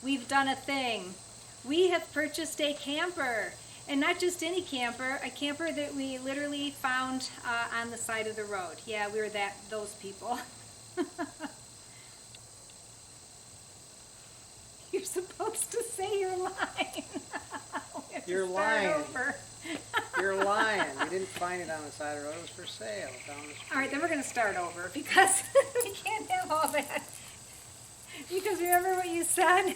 we've done a thing. We have purchased a camper. And not just any camper, a camper that we literally found on the side of the road. Yeah, we were those people. You're supposed to say your line. You're lying. You're lying. You didn't find it on the side of the road. It was for sale down the street. All right, then we're going to start over because we can't have all that. Because remember what you said?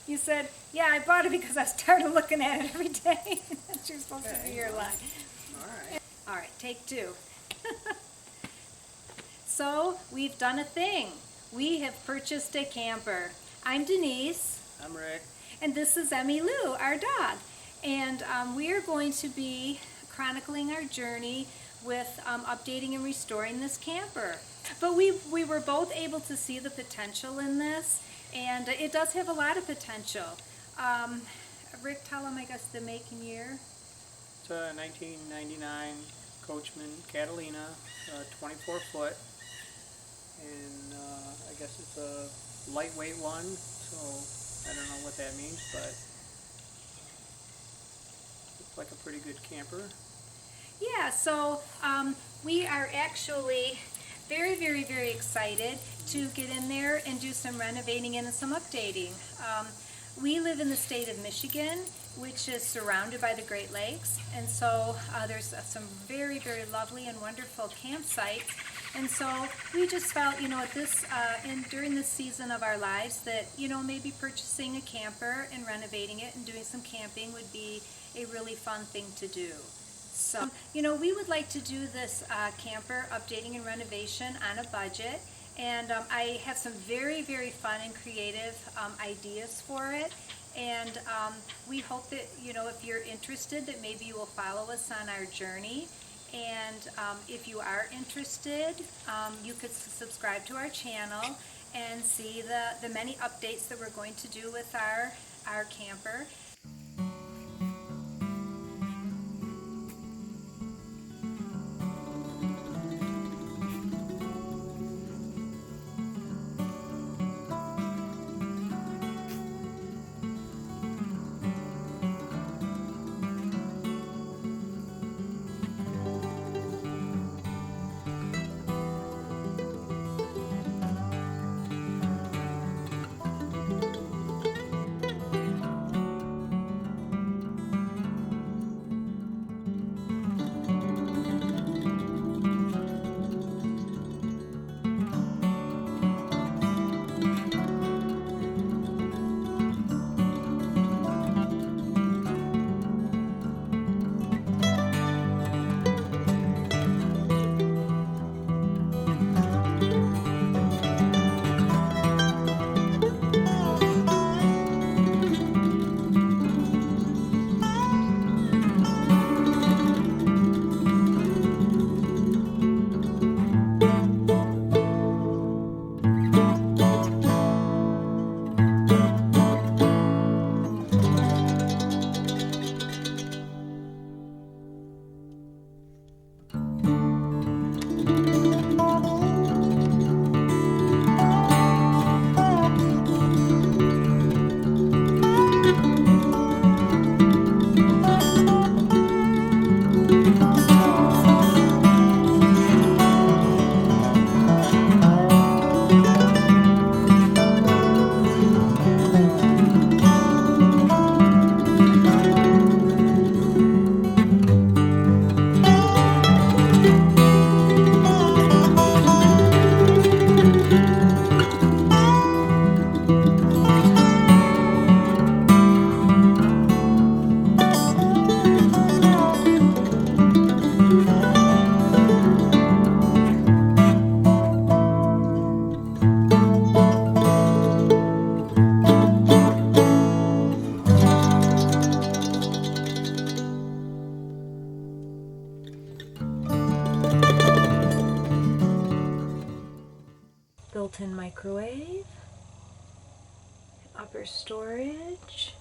You said, yeah, I bought it because I started looking at it every day. That's supposed to be your line. All right. All right, take two. So, we've done a thing. We have purchased a camper. I'm Denise. I'm Rick. And this is Emmy Lou, our dog. And we are going to be chronicling our journey with updating and restoring this camper. But we were both able to see the potential in this, and it does have a lot of potential. Rick, tell them, I guess, the make and year. It's a 1999 Coachman Catalina, 24 foot, and I guess it's a lightweight one, so I don't know what that means, but it's like a pretty good camper. Yeah, so we are actually very, very, very excited to get in there and do some renovating and some updating. We live in the state of Michigan, which is surrounded by the Great Lakes, and so there's some very, very lovely and wonderful campsites. And so we just felt, at this during this season of our lives that, maybe purchasing a camper and renovating it and doing some camping would be a really fun thing to do. So, we would like to do this camper updating and renovation on a budget, and I have some very, very fun and creative ideas for it, and we hope that, if you're interested, that maybe you will follow us on our journey, and if you are interested, you could subscribe to our channel and see the many updates that we're going to do with our camper. Built-in microwave, upper storage,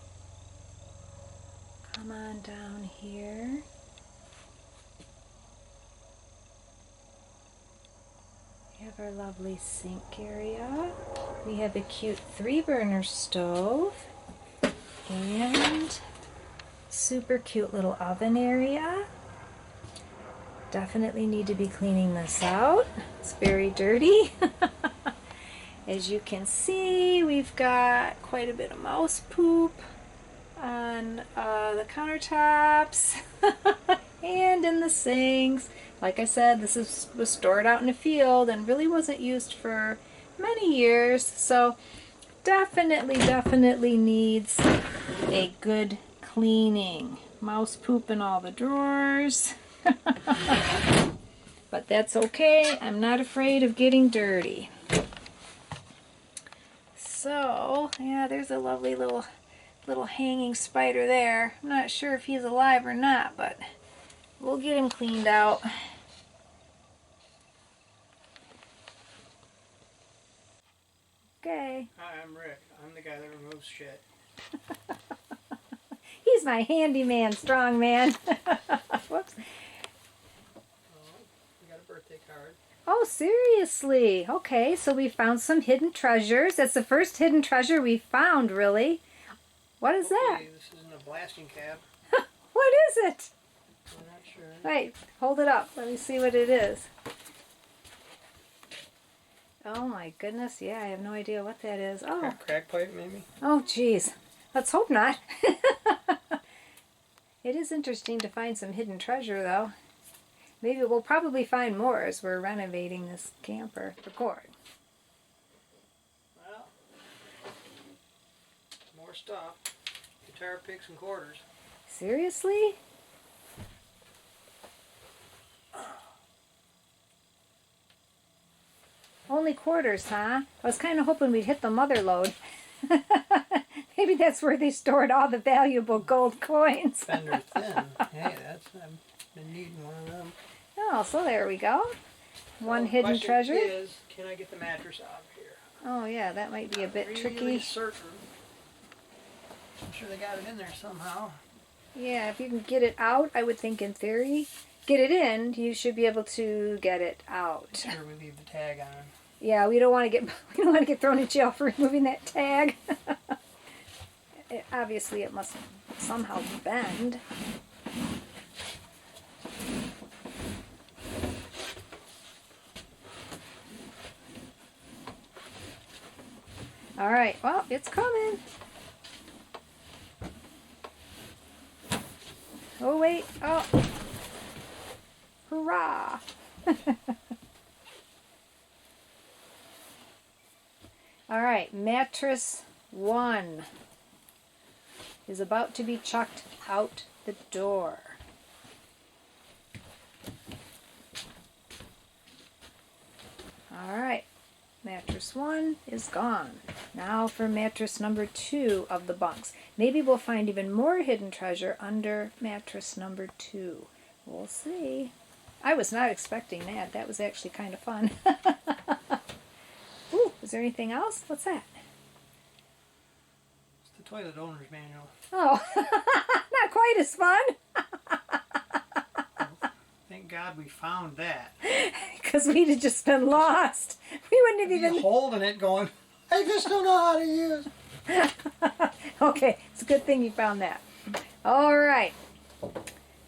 come on down here, we have have our lovely sink area. We have a cute 3-burner stove and super cute little oven area. Definitely need to be cleaning this out. It's very dirty. As you can see, we've got quite a bit of mouse poop on the countertops and in the sinks. Like I said, this was stored out in the field and really wasn't used for many years, so definitely needs a good cleaning. Mouse poop in all the drawers. But that's okay. I'm not afraid of getting dirty. So, yeah, there's a lovely little hanging spider there. I'm not sure if he's alive or not, but we'll get him cleaned out. Okay. Hi, I'm Rick. I'm the guy that removes shit. He's my handyman, strong man. Whoops. We got a birthday card. Oh, seriously? Okay, so we found some hidden treasures. That's the first hidden treasure we found, really. What is that? This isn't a blasting cap. What is it? I'm not sure. Wait, hold it up. Let me see what it is. Oh my goodness, yeah, I have no idea what that is. Oh, Crack pipe, maybe? oh geez. Let's hope not. It is interesting to find some hidden treasure, though. Maybe we'll probably find more as we're renovating this camper. Record. Well, more stuff. Guitar picks and quarters. Seriously? Only quarters, huh? I was kind of hoping we'd hit the mother lode. Maybe that's where they stored all the valuable gold coins. Fender thin. Hey, I've been needing one of them. Oh, so there we go. One So hidden the treasure. question is, can I get the mattress out of here? Oh yeah, that might be a bit Really tricky. certain. I'm sure they got it in there somehow. Yeah, if you can get it out, I would think in theory. Get it in, you should be able to get it out. Sure, we leave the tag on. Yeah, we don't want to get thrown in jail for removing that tag. Obviously, it must somehow bend. All right, well, it's coming. Oh, wait. Oh. Hurrah. All right, mattress 1 is about to be chucked out the door. All right, mattress 1 is gone. Now for mattress number 2 of the bunks. Maybe we'll find even more hidden treasure under mattress number 2. We'll see. I was not expecting that. That was actually kind of fun. Ooh, is there anything else? What's that? It's the toilet owner's manual. Oh, not quite as fun. Thank God we found that. Because we'd have just been lost. We wouldn't have even... holding it going, I just don't know how to use it. Okay, it's a good thing you found that. All right.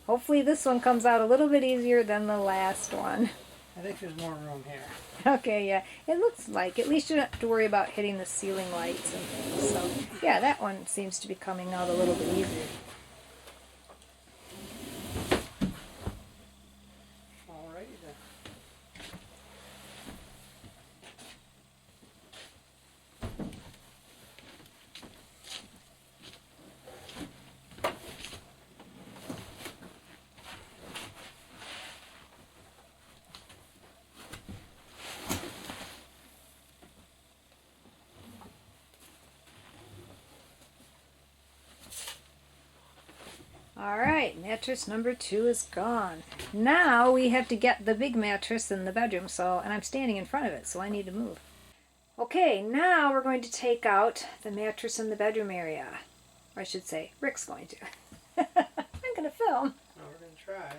Hopefully this one comes out a little bit easier than the last one. I think there's more room here. Okay, yeah. It looks like. At least you don't have to worry about hitting the ceiling lights and things. So, yeah, that one seems to be coming out a little bit easier. Alrighty then. All right, mattress number 2 is gone. Now we have to get the big mattress in the bedroom, and I'm standing in front of it, so I need to move. Okay, now we're going to take out the mattress in the bedroom area. Or I should say, Rick's going to. I'm going to film. Well, we're going to try.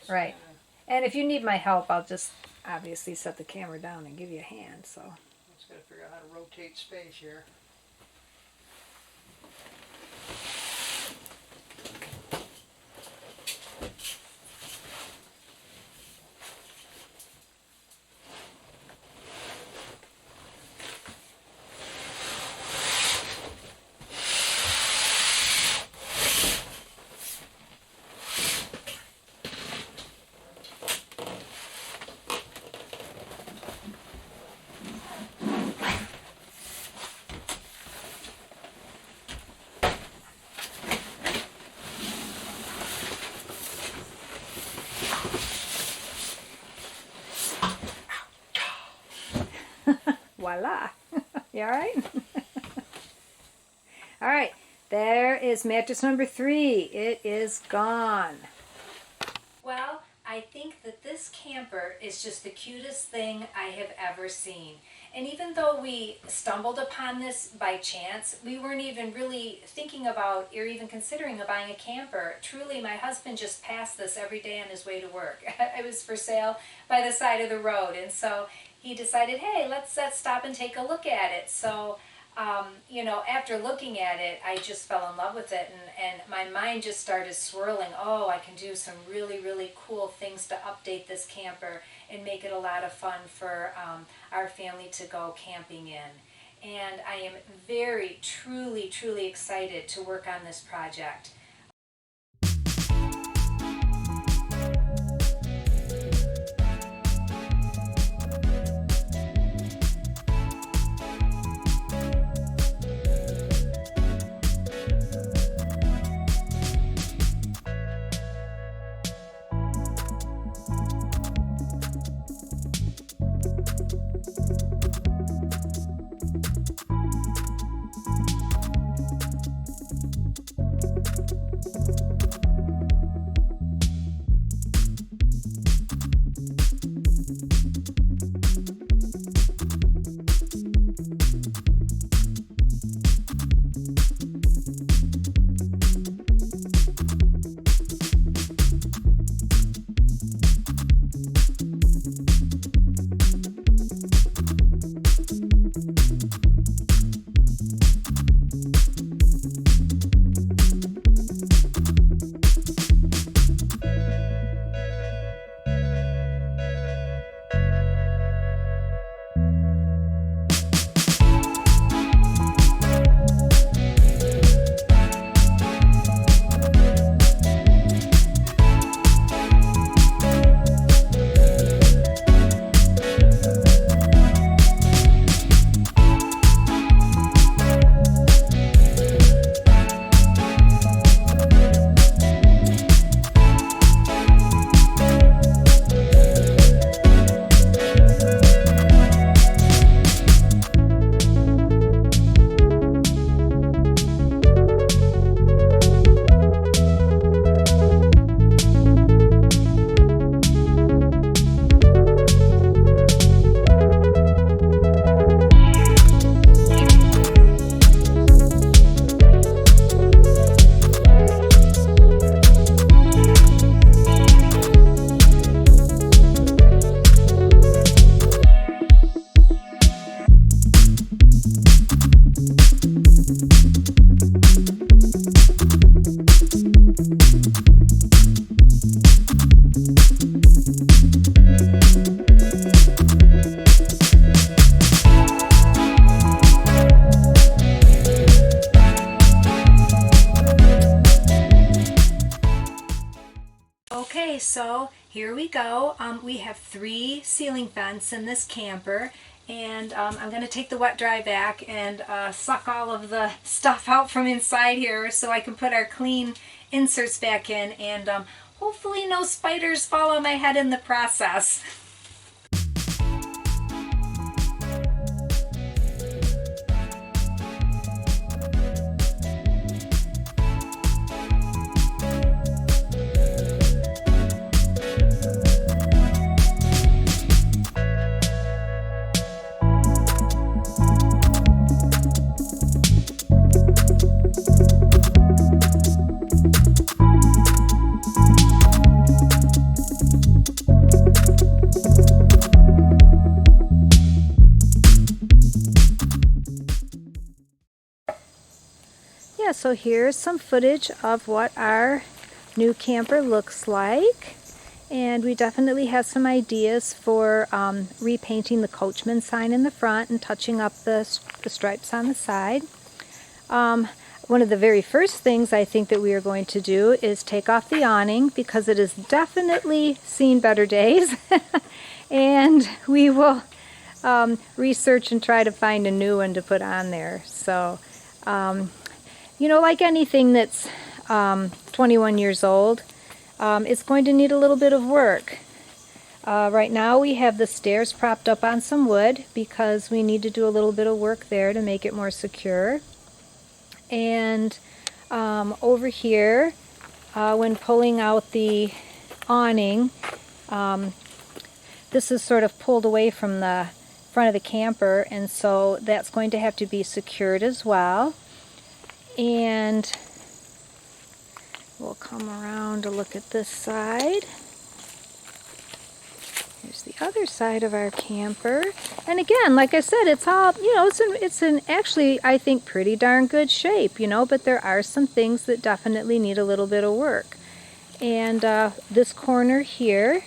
Right. And if you need my help, I'll just obviously set the camera down and give you a hand, so. Just gotta figure out how to rotate space here. Voila. You all right? All right. There is mattress number 3. It is gone. Well, I think that this camper is just the cutest thing I have ever seen. And even though we stumbled upon this by chance, we weren't even really thinking about or even considering buying a camper. Truly, my husband just passed this every day on his way to work. It was for sale by the side of the road. And so he decided, hey, let's stop and take a look at it. So, after looking at it, I just fell in love with it, and my mind just started swirling. Oh, I can do some really, really cool things to update this camper and make it a lot of fun for our family to go camping in. And I am very, truly, truly excited to work on this project. Okay, so here we go. We have 3 ceiling vents in this camper, and I'm going to take the wet dry vac and suck all of the stuff out from inside here so I can put our clean inserts back in, and hopefully no spiders fall on my head in the process. so here's some footage of what our new camper looks like. And we definitely have some ideas for repainting the Coachman sign in the front and touching up the stripes on the side. One of the very first things I think that we are going to do is take off the awning because it has definitely seen better days. And we will research and try to find a new one to put on there. So, you know, like anything that's 21 years old, it's going to need a little bit of work. Right now we have the stairs propped up on some wood because we need to do a little bit of work there to make it more secure. And over here, when pulling out the awning, this is sort of pulled away from the front of the camper, and so that's going to have to be secured as well. And we'll come around to look at this side. Here's the other side of our camper. And again, like I said, it's all, you know, it's in actually, I think, pretty darn good shape, you know, but there are some things that definitely need a little bit of work. And this corner here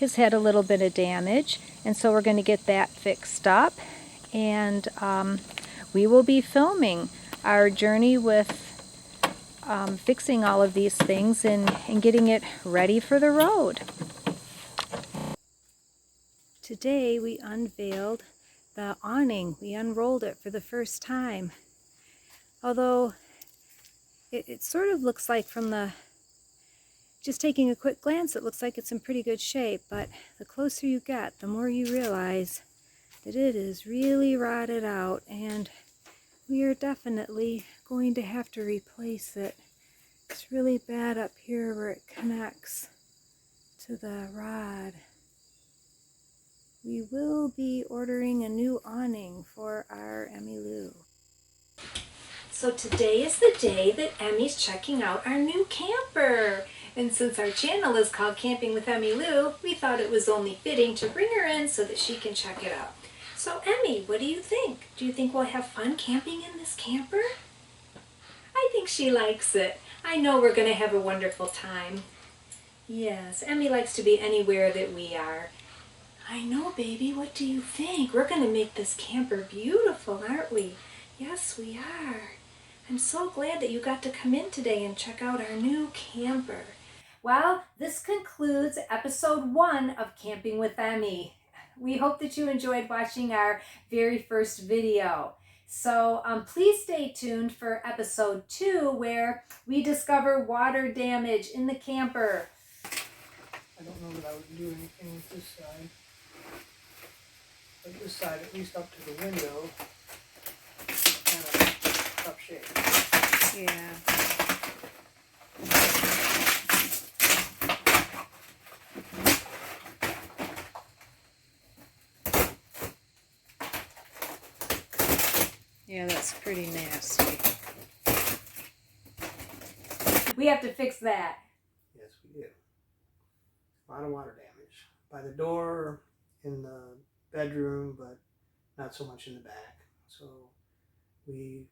has had a little bit of damage, and so we're going to get that fixed up. And we will be filming our journey with fixing all of these things and getting it ready for the road. Today we unveiled the awning. We unrolled it for the first time. Although it sort of looks like from just taking a quick glance, it looks like it's in pretty good shape, but the closer you get, the more you realize that it is really rotted out, and we are definitely going to have to replace it. It's really bad up here where it connects to the rod. We will be ordering a new awning for our Emmy Lou. So today is the day that Emmy's checking out our new camper. And since our channel is called Camping with Emmy Lou, we thought it was only fitting to bring her in so that she can check it out. So Emmy, what do you think? Do you think we'll have fun camping in this camper? I think she likes it. I know we're going to have a wonderful time. Yes, Emmy likes to be anywhere that we are. I know, baby. What do you think? We're going to make this camper beautiful, aren't we? Yes, we are. I'm so glad that you got to come in today and check out our new camper. Well, this concludes episode 1 of Camping with Emmy. We hope that you enjoyed watching our very first video. So please stay tuned for episode 2, where we discover water damage in the camper. I don't know that I would do anything with this side. But this side, at least up to the window, kind of tough shape. Yeah. Yeah, that's pretty nasty. We have to fix that. Yes, we do. A lot of water damage. By the door, in the bedroom, but not so much in the back. So we,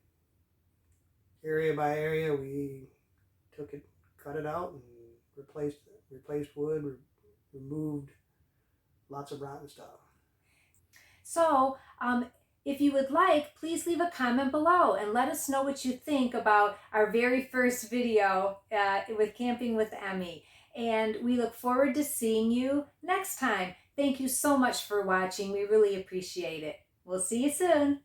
area by area, we took it, cut it out, and replaced wood, removed lots of rotten stuff. So, if you would like, please leave a comment below and let us know what you think about our very first video with Camping with Emmy. And we look forward to seeing you next time. Thank you so much for watching. We really appreciate it. We'll see you soon.